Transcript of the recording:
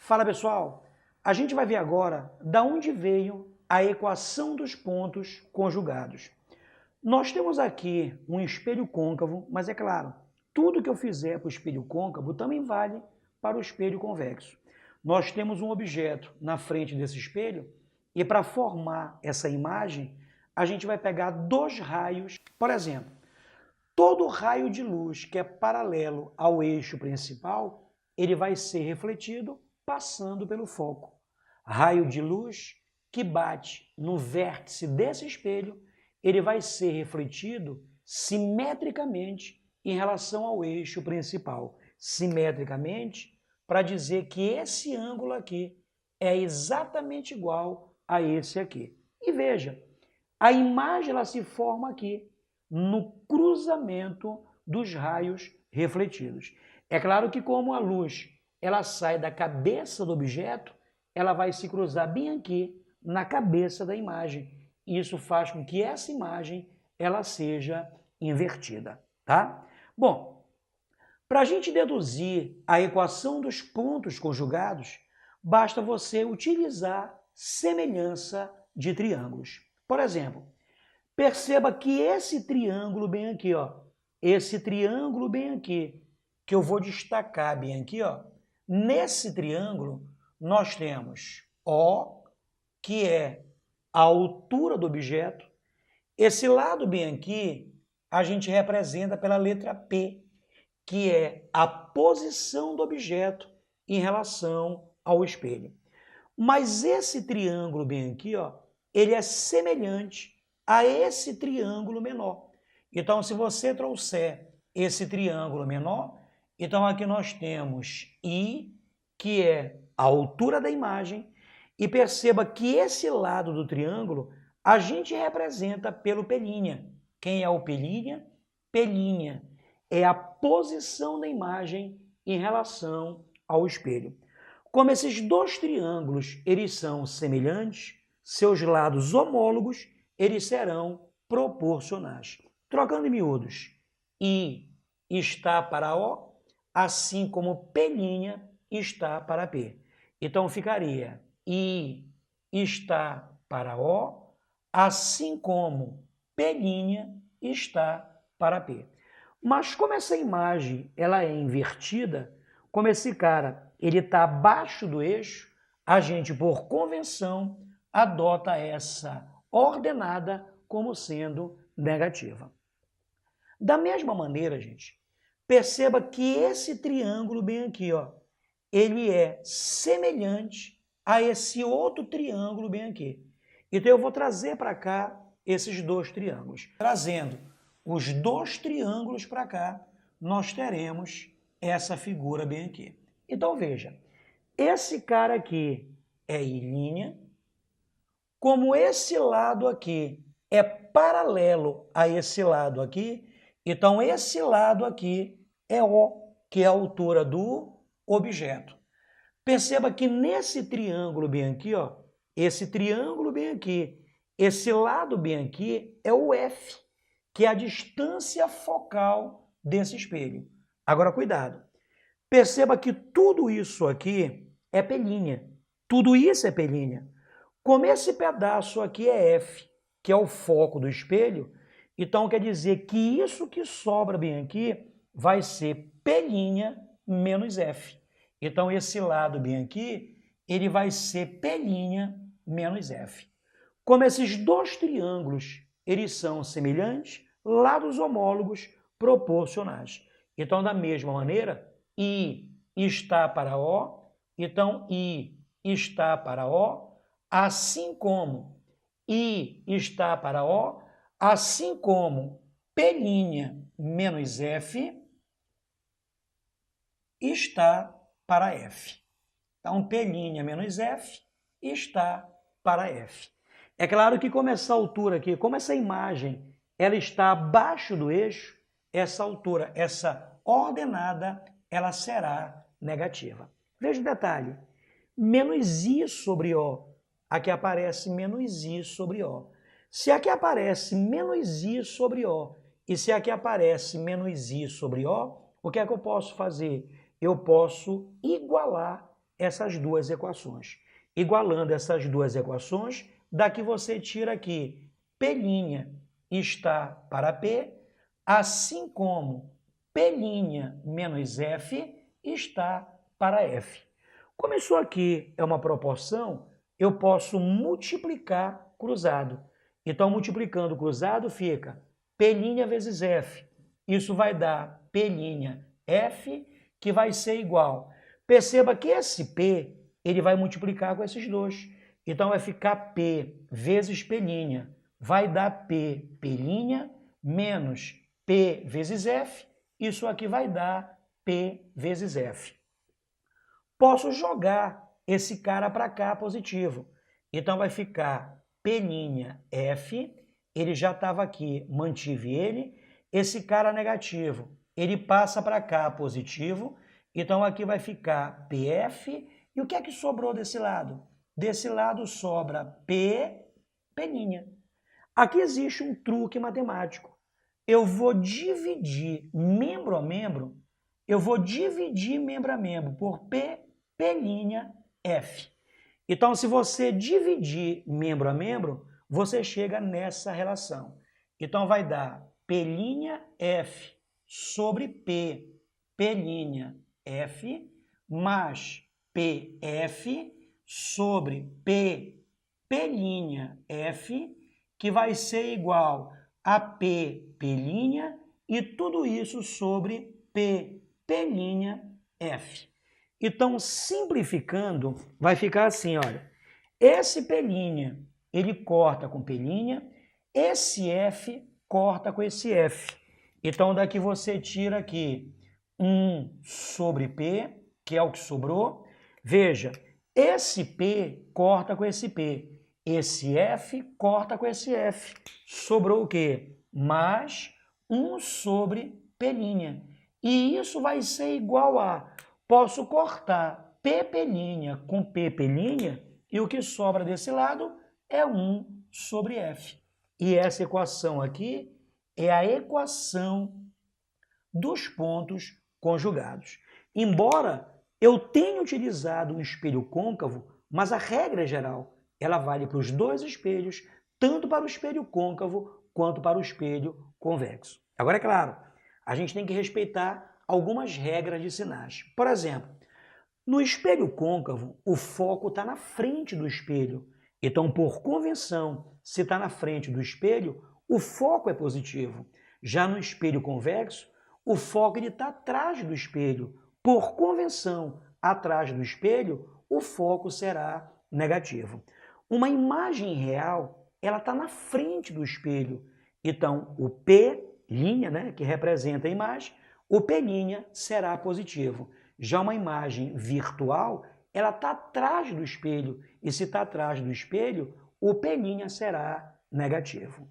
Fala pessoal, a gente vai ver agora da onde veio a equação dos pontos conjugados. Nós temos aqui um espelho côncavo, mas é claro, tudo que eu fizer para o espelho côncavo também vale para o espelho convexo. Nós temos um objeto na frente desse espelho e para formar essa imagem, a gente vai pegar dois raios. Por exemplo, todo raio de luz que é paralelo ao eixo principal, ele vai ser refletido passando pelo foco. Raio de luz que bate no vértice desse espelho, ele vai ser refletido simetricamente em relação ao eixo principal. Simetricamente, para dizer que esse ângulo aqui é exatamente igual a esse aqui. E veja, a imagem ela se forma aqui, no cruzamento dos raios refletidos. É claro que como a luz ela sai da cabeça do objeto, ela vai se cruzar bem aqui na cabeça da imagem. Isso faz com que essa imagem ela seja invertida, tá? Bom, para a gente deduzir a equação dos pontos conjugados, basta você utilizar semelhança de triângulos. Por exemplo, perceba que esse triângulo bem aqui, ó, esse triângulo bem aqui, que eu vou destacar bem aqui, ó, nesse triângulo nós temos O, que é a altura do objeto. Esse lado bem aqui a gente representa pela letra P, que é a posição do objeto em relação ao espelho. Mas esse triângulo bem aqui, ó, ele é semelhante a esse triângulo menor. Então, se você trouxer esse triângulo menor, então aqui nós temos I, que é a altura da imagem, e perceba que esse lado do triângulo a gente representa pelo P'. Quem é o P'? P' é a posição da imagem em relação ao espelho. Como esses dois triângulos eles são semelhantes, seus lados homólogos, eles serão proporcionais. Trocando em miúdos, I está para O, assim como P' está para P. Então ficaria I está para O, assim como P' está para P. Mas como essa imagem ela é invertida, como esse cara ele está abaixo do eixo, a gente, por convenção, adota essa ordenada como sendo negativa. Da mesma maneira, gente, perceba que esse triângulo bem aqui, ó, ele é semelhante a esse outro triângulo bem aqui. Então eu vou trazer para cá esses dois triângulos. Trazendo os dois triângulos para cá, nós teremos essa figura bem aqui. Então veja, esse cara aqui é I', como esse lado aqui é paralelo a esse lado aqui, então esse lado aqui é O, que é a altura do objeto. Perceba que nesse triângulo bem aqui, ó, esse triângulo bem aqui, esse lado bem aqui é o F, que é a distância focal desse espelho. Agora, cuidado. Perceba que tudo isso aqui é P'. Tudo isso é P'. Como esse pedaço aqui é F, que é o foco do espelho, então quer dizer que isso que sobra bem aqui vai ser P' menos F. Então esse lado bem aqui, ele vai ser P' menos F. Como esses dois triângulos, eles são semelhantes, lados homólogos proporcionais. Então, da mesma maneira, I está para O, então I está para O, assim como I está para O, assim como P' menos F está para F. Então, P' menos F está para F. É claro que como essa altura aqui, como essa imagem, ela está abaixo do eixo, essa altura, essa ordenada, ela será negativa. Veja o detalhe, menos I sobre O, aqui aparece menos I sobre O. Se aqui aparece menos I sobre O e se aqui aparece menos I sobre O, o que é que eu posso fazer? Eu posso igualar essas duas equações. Igualando essas duas equações, daqui você tira aqui P' está para P, assim como P' menos F está para F. Como isso aqui é uma proporção, eu posso multiplicar cruzado. Então, multiplicando cruzado fica P' vezes F. Isso vai dar P' F, que vai ser igual. Perceba que esse P, ele vai multiplicar com esses dois. Então, vai ficar P vezes P'. Vai dar P' menos P vezes F. Isso aqui vai dar P vezes F. Posso jogar esse cara para cá positivo. Então, vai ficar P' F. Ele já estava aqui, mantive ele. Esse cara negativo, ele passa para cá positivo. Então, aqui vai ficar PF. E o que é que sobrou desse lado? Desse lado sobra P'. Aqui existe um truque matemático. Eu vou dividir membro a membro, por P', Então, se você dividir membro a membro, você chega nessa relação. Então, vai dar P' sobre P', mais PF sobre P', que vai ser igual a P' e tudo isso sobre P', Então, simplificando, vai ficar assim, olha. Esse P', ele corta com P', esse F corta com esse F. Então, daqui você tira aqui 1 sobre P, que é o que sobrou. Veja, esse P corta com esse P. Esse F corta com esse F. Sobrou o quê? Mais 1 sobre P'. E isso vai ser igual a... Posso cortar P' com P', e o que sobra desse lado é 1 sobre F. E essa equação aqui é a equação dos pontos conjugados. Embora eu tenha utilizado um espelho côncavo, mas a regra geral, ela vale para os dois espelhos, tanto para o espelho côncavo quanto para o espelho convexo. Agora, é claro, a gente tem que respeitar algumas regras de sinais. Por exemplo, no espelho côncavo, o foco está na frente do espelho. Então, por convenção, se está na frente do espelho, o foco é positivo. Já no espelho convexo, o foco está atrás do espelho. Por convenção, atrás do espelho, o foco será negativo. Uma imagem real, ela está na frente do espelho. Então, o P', que representa a imagem, o P' será positivo. Já uma imagem virtual, ela está atrás do espelho. E se está atrás do espelho, o P' será negativo.